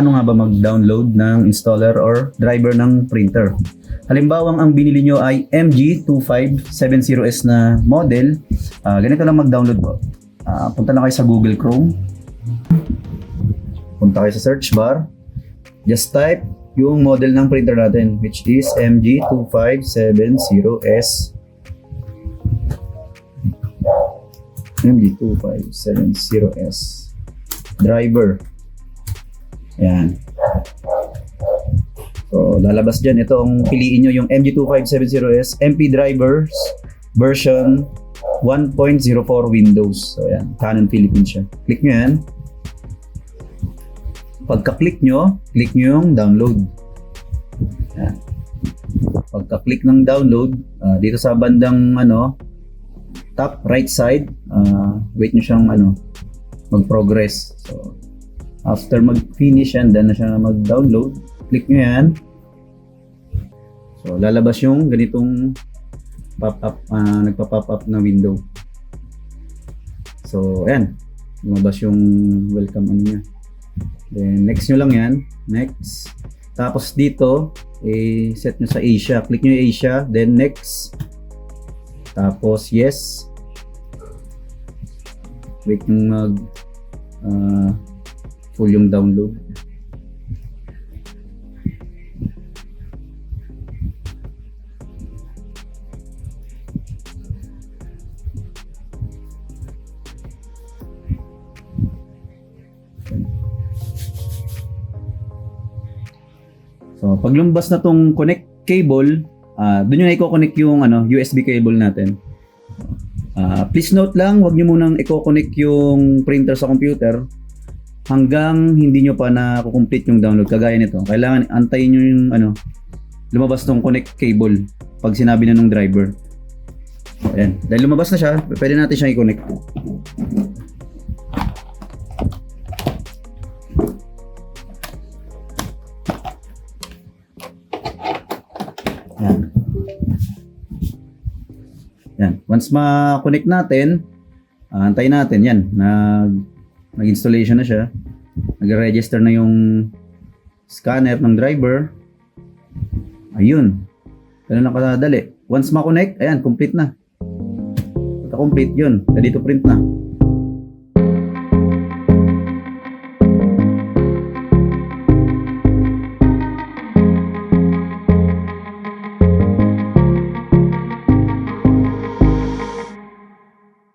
paano nga ba mag-download ng installer or driver ng printer. Halimbawa, ang binili nyo ay MG2570S na model. Ganito lang mag-download po. Punta lang kayo sa Google Chrome. Punta kayo sa search bar. Just type yung model ng printer natin, which is MG2570S. MG2570S. Driver. Yan. So, lalabas dyan. Ito ang piliin nyo, yung MG2570S MP Drivers version 1.04 Windows. So, yan. Canon Philippines siya. Click nyo yan. Pagka-click nyo, click nyo yung download. Yan. Pagka-click ng download, dito sa bandang top right side, wait nyo siyang mag-progress. So, after mag-finish yan, then na siya mag-download. Click nyo yan. So, lalabas yung ganitong pop-up, nagpa-pop up na window. So, ayan. Lumabas yung welcome niya. Then, next nyo lang yan. Next. Tapos dito, set nyo sa Asia. Click nyo yung Asia. Then, next. Tapos, yes. Wait yung full yung download. So, pag lumabas na tong connect cable, doon yung i-connect yung USB cable natin. Please note lang, huwag nyo munang i-connect yung printer sa computer hanggang hindi nyo pa na-complete yung download. Kagaya nito, kailangan antayin nyo yung lumabas tong connect cable pag sinabi na ng driver. So, ayan. Dahil lumabas na siya, pwede natin siyang i-connect. Ayan. Yan. Once ma-connect natin, antayin natin yan. Nag-installation na siya. Nag-register na yung scanner ng driver. Ayun. Ganun lang kadali. Once ma-connect, ayan, complete na. Pagka-complete yun, ready to print na.